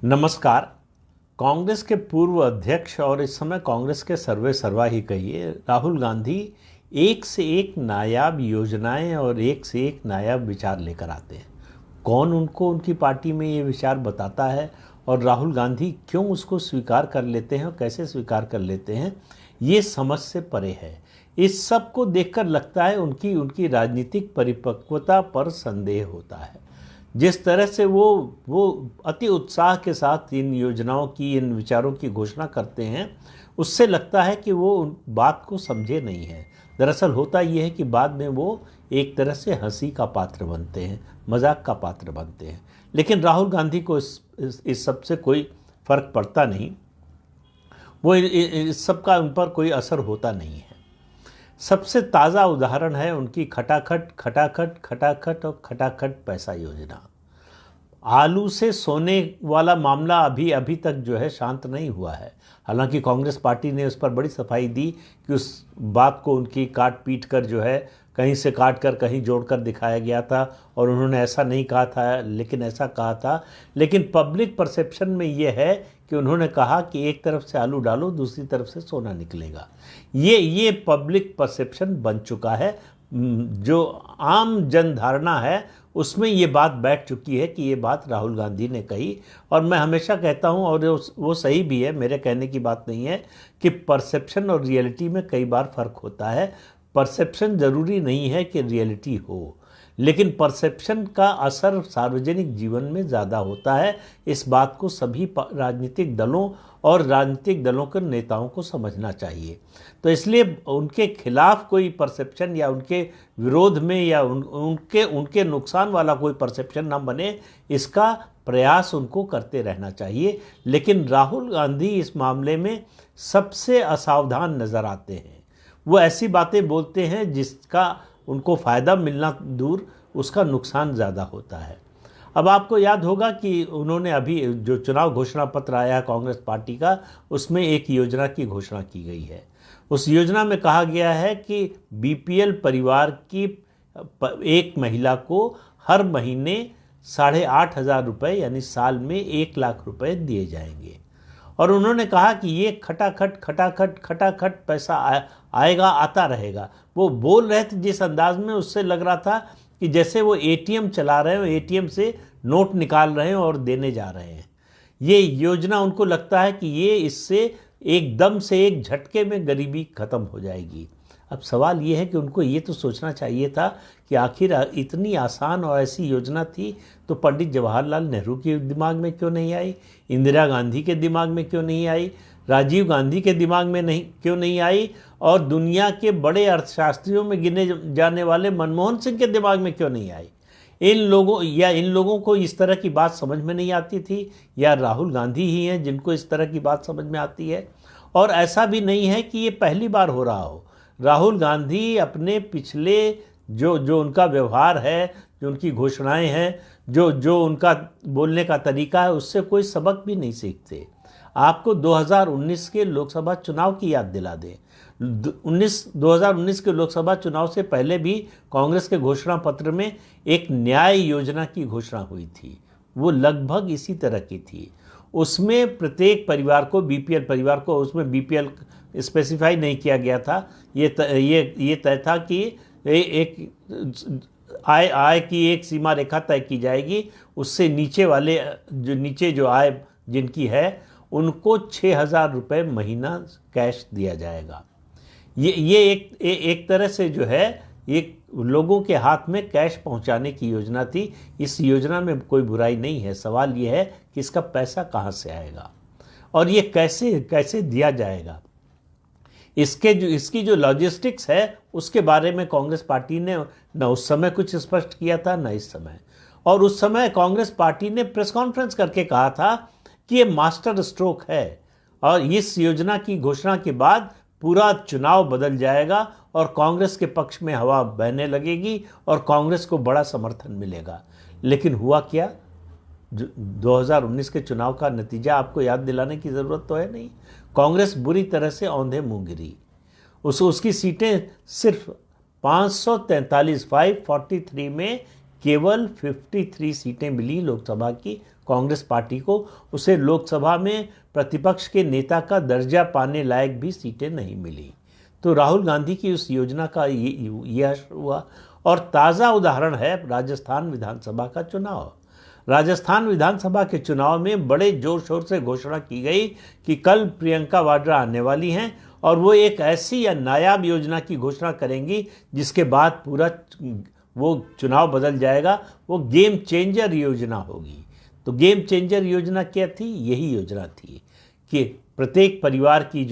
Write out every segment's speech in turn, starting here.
नमस्कार। कांग्रेस के पूर्व अध्यक्ष और इस समय कांग्रेस के सर्वे सर्वा ही कहिए राहुल गांधी एक से एक नायाब योजनाएं और एक से एक नायाब विचार लेकर आते हैं। कौन उनको उनकी पार्टी में ये विचार बताता है और राहुल गांधी क्यों उसको स्वीकार कर लेते हैं और कैसे स्वीकार कर लेते हैं, ये समझ से परे है। इस सब को देखकर लगता है उनकी उनकी राजनीतिक परिपक्वता पर संदेह होता है। जिस तरह से वो अति उत्साह के साथ इन योजनाओं की, इन विचारों की घोषणा करते हैं, उससे लगता है कि वो उन बात को समझे नहीं है। दरअसल होता ये है कि बाद में वो एक तरह से हंसी का पात्र बनते हैं, मजाक का पात्र बनते हैं। लेकिन राहुल गांधी को इस सब से कोई फर्क पड़ता नहीं। वो इस सब का उन पर कोई असर होता नहीं है। सबसे ताज़ा उदाहरण है उनकी खटाखट खटाखट खटाखट और खटाखट पैसा योजना। आलू से सोने वाला मामला अभी अभी तक जो है शांत नहीं हुआ है। हालांकि कांग्रेस पार्टी ने उस पर बड़ी सफाई दी कि उस बात को उनकी काट पीट कर जो है कहीं से काट कर कहीं जोड़कर दिखाया गया था और उन्होंने ऐसा नहीं कहा था, लेकिन ऐसा कहा था। लेकिन पब्लिक परसेप्शन में ये है कि उन्होंने कहा कि एक तरफ से आलू डालो, दूसरी तरफ से सोना निकलेगा। ये पब्लिक परसेप्शन बन चुका है। जो आम जन धारणा है उसमें ये बात बैठ चुकी है कि ये बात राहुल गांधी ने कही। और मैं हमेशा कहता हूँ, और वो सही भी है, मेरे कहने की बात नहीं है, कि परसेप्शन और रियलिटी में कई बार फर्क होता है। परसेप्शन ज़रूरी नहीं है कि रियलिटी हो, लेकिन परसेप्शन का असर सार्वजनिक जीवन में ज़्यादा होता है। इस बात को सभी राजनीतिक दलों और राजनीतिक दलों के नेताओं को समझना चाहिए। तो इसलिए उनके खिलाफ कोई परसेप्शन या उनके विरोध में या उनके नुकसान वाला कोई परसेप्शन ना बने, इसका प्रयास उनको करते रहना चाहिए। लेकिन राहुल गांधी इस मामले में सबसे असावधान नज़र आते हैं। वो ऐसी बातें बोलते हैं जिसका उनको फ़ायदा मिलना दूर, उसका नुकसान ज़्यादा होता है। अब आपको याद होगा कि उन्होंने अभी जो चुनाव घोषणा पत्र आया कांग्रेस पार्टी का, उसमें एक योजना की घोषणा की गई है। उस योजना में कहा गया है कि बीपीएल परिवार की एक महिला को हर महीने 8,500 रुपये यानी साल में 1 लाख रुपए दिए जाएंगे। और उन्होंने कहा कि ये खटाखट खटाखट खटाखट पैसा आएगा, आता रहेगा। वो बोल रहे थे जिस अंदाज में, उससे लग रहा था कि जैसे वो एटीएम चला रहे हो, एटीएम से नोट निकाल रहे हैं और देने जा रहे हैं। ये योजना उनको लगता है कि ये इससे एकदम से एक झटके में गरीबी खत्म हो जाएगी। अब सवाल ये है कि उनको ये तो सोचना चाहिए था कि आखिर इतनी आसान और ऐसी योजना थी तो पंडित जवाहरलाल नेहरू के दिमाग में क्यों नहीं आई, इंदिरा गांधी के दिमाग में क्यों नहीं आई, राजीव गांधी के दिमाग में क्यों नहीं आई, और दुनिया के बड़े अर्थशास्त्रियों में गिने जाने वाले मनमोहन सिंह के दिमाग में क्यों नहीं आई। इन लोगों को इस तरह की बात समझ में नहीं आती थी, या राहुल गांधी ही हैं जिनको इस तरह की बात समझ में आती है। और ऐसा भी नहीं है कि ये पहली बार हो रहा हो। राहुल गांधी अपने पिछले जो उनका व्यवहार है, जो उनकी घोषणाएं हैं, जो उनका बोलने का तरीका है, उससे कोई सबक भी नहीं सीखते। आपको 2019 के लोकसभा चुनाव की याद दिला दें। 2019 के लोकसभा चुनाव से पहले भी कांग्रेस के घोषणा पत्र में एक न्याय योजना की घोषणा हुई थी। वो लगभग इसी तरह की थी। उसमें प्रत्येक परिवार को, बीपीएल परिवार को, उसमें बीपीएल स्पेसिफाई नहीं किया गया था। ये तय था कि एक आय की एक सीमा रेखा तय की जाएगी। उससे नीचे वाले जो आय जिनकी है उनको 6,000 रुपये महीना कैश दिया जाएगा। ये एक तरह से जो है एक लोगों के हाथ में कैश पहुंचाने की योजना थी। इस योजना में कोई बुराई नहीं है। सवाल ये है कि इसका पैसा कहां से आएगा और ये कैसे दिया जाएगा। इसकी जो लॉजिस्टिक्स है उसके बारे में कांग्रेस पार्टी ने न उस समय कुछ स्पष्ट किया था, न इस समय। और उस समय कांग्रेस पार्टी ने प्रेस कॉन्फ्रेंस करके कहा था कि ये मास्टर स्ट्रोक है और इस योजना की घोषणा के बाद पूरा चुनाव बदल जाएगा और कांग्रेस के पक्ष में हवा बहने लगेगी और कांग्रेस को बड़ा समर्थन मिलेगा। लेकिन हुआ क्या? 2019 के चुनाव का नतीजा आपको याद दिलाने की ज़रूरत तो है नहीं। कांग्रेस बुरी तरह से औंधे मुंह गिरी। उसकी सीटें सिर्फ 543 में केवल 53 सीटें मिली लोकसभा की कांग्रेस पार्टी को उसे लोकसभा में प्रतिपक्ष के नेता का दर्जा पाने लायक भी सीटें नहीं मिली। तो राहुल गांधी की उस योजना का ये असर हुआ। और ताज़ा उदाहरण है राजस्थान विधानसभा का चुनाव। राजस्थान विधानसभा के चुनाव में बड़े जोर शोर से घोषणा की गई कि कल प्रियंका वाड्रा आने वाली हैं और वो एक ऐसी या नायाब योजना की घोषणा करेंगी जिसके बाद पूरा वो चुनाव बदल जाएगा। वो गेम चेंजर योजना होगी। तो गेम चेंजर योजना क्या थी? यही योजना थी कि प्रत्येक परिवार की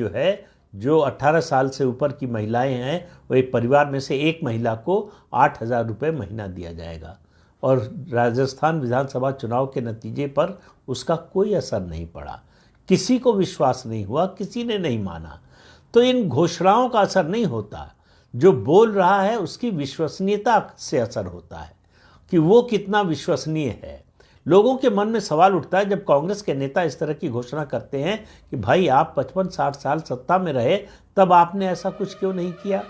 जो 18 साल से ऊपर की महिलाएं हैं, वो एक परिवार में से एक महिला को 8,000 रुपये महीना दिया जाएगा। और राजस्थान विधानसभा चुनाव के नतीजे पर उसका कोई असर नहीं पड़ा। किसी को विश्वास नहीं हुआ, किसी ने नहीं माना। तो इन घोषणाओं का असर नहीं होता, जो बोल रहा है उसकी विश्वसनीयता से असर होता है कि वो कितना विश्वसनीय है। लोगों के मन में सवाल उठता है जब कांग्रेस के नेता इस तरह की घोषणा करते हैं कि भाई आप 55-60 साल सत्ता में रहे, तब आपने ऐसा कुछ क्यों नहीं किया?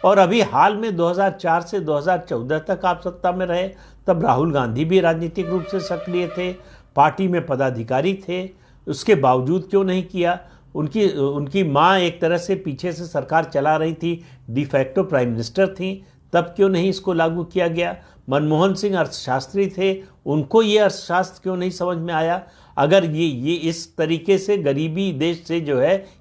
और अभी हाल में 2004 से 2014 तक आप सत्ता में रहे, तब राहुल गांधी भी राजनीतिक रूप से सक्रिय थे, पार्टी में पदाधिकारी थे, उसके बावजूद क्यों नहीं किया? उनकी माँ एक तरह से पीछे से सरकार चला रही थी, डिफैक्टो प्राइम मिनिस्टर थी, तब क्यों नहीं इसको लागू किया गया? मनमोहन सिंह अर्थशास्त्री थे, उनको ये अर्थशास्त्र क्यों नहीं समझ में आया? अगर ये इस तरीके से गरीबी देश से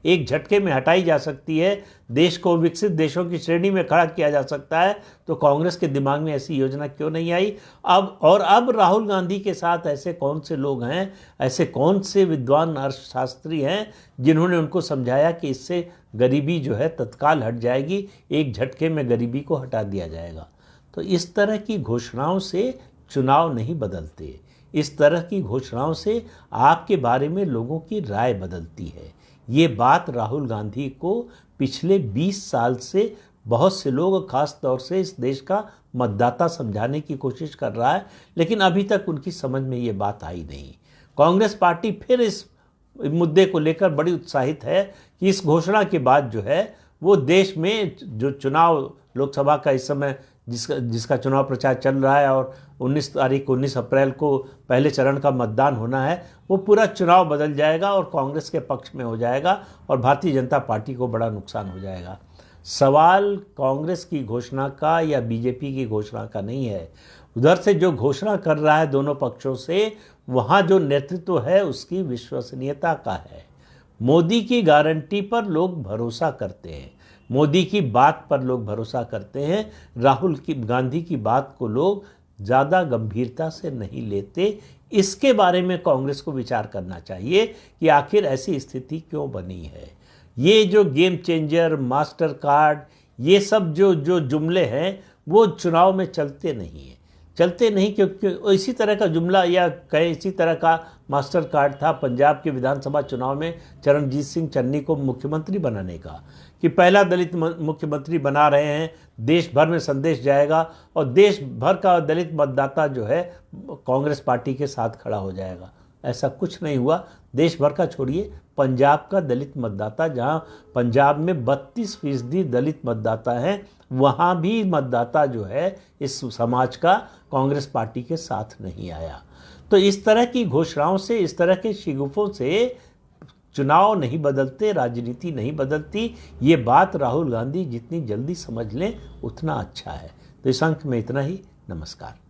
एक झटके में हटाई जा सकती है, देश को विकसित देशों की श्रेणी में खड़ा किया जा सकता है, तो कांग्रेस के दिमाग में ऐसी योजना क्यों नहीं आई? अब राहुल गांधी के साथ ऐसे कौन से लोग हैं, ऐसे कौन से विद्वान अर्थशास्त्री हैं जिन्होंने उनको समझाया कि इससे गरीबी तत्काल हट जाएगी, एक झटके में गरीबी को हटा दिया जाएगा? तो इस तरह की घोषणाओं से चुनाव नहीं बदलते। इस तरह की घोषणाओं से आपके बारे में लोगों की राय बदलती है। ये बात राहुल गांधी को पिछले 20 साल से बहुत से लोग, खास तौर से इस देश का मतदाता, समझाने की कोशिश कर रहा है, लेकिन अभी तक उनकी समझ में ये बात आई नहीं। कांग्रेस पार्टी फिर इस मुद्दे को लेकर बड़ी उत्साहित है कि इस घोषणा के बाद वो देश में जो चुनाव, लोकसभा का इस समय जिसका चुनाव प्रचार चल रहा है और 19 अप्रैल को पहले चरण का मतदान होना है, वो पूरा चुनाव बदल जाएगा और कांग्रेस के पक्ष में हो जाएगा और भारतीय जनता पार्टी को बड़ा नुकसान हो जाएगा। सवाल कांग्रेस की घोषणा का या बीजेपी की घोषणा का नहीं है। उधर से जो घोषणा कर रहा है दोनों पक्षों से, वहाँ जो नेतृत्व है उसकी विश्वसनीयता का है। मोदी की गारंटी पर लोग भरोसा करते हैं, मोदी की बात पर लोग भरोसा करते हैं। राहुल गांधी की बात को लोग ज़्यादा गंभीरता से नहीं लेते। इसके बारे में कांग्रेस को विचार करना चाहिए कि आखिर ऐसी स्थिति क्यों बनी है। ये जो गेम चेंजर, मास्टर कार्ड, ये सब जो जुमले हैं वो चुनाव में चलते नहीं क्योंकि इसी तरह का जुमला या कहीं इसी तरह का मास्टर कार्ड था पंजाब के विधानसभा चुनाव में चरणजीत सिंह चन्नी को मुख्यमंत्री बनाने का, कि पहला दलित मुख्यमंत्री बना रहे हैं, देश भर में संदेश जाएगा और देश भर का दलित मतदाता कांग्रेस पार्टी के साथ खड़ा हो जाएगा। ऐसा कुछ नहीं हुआ। देश भर का छोड़िए, पंजाब का दलित मतदाता, जहां पंजाब में 32% दलित मतदाता हैं, वहां भी मतदाता इस समाज का कांग्रेस पार्टी के साथ नहीं आया। तो इस तरह की घोषणाओं से, इस तरह के शिगुफों से चुनाव नहीं बदलते, राजनीति नहीं बदलती। ये बात राहुल गांधी जितनी जल्दी समझ लें उतना अच्छा है। तो इस अंक में इतना ही। नमस्कार।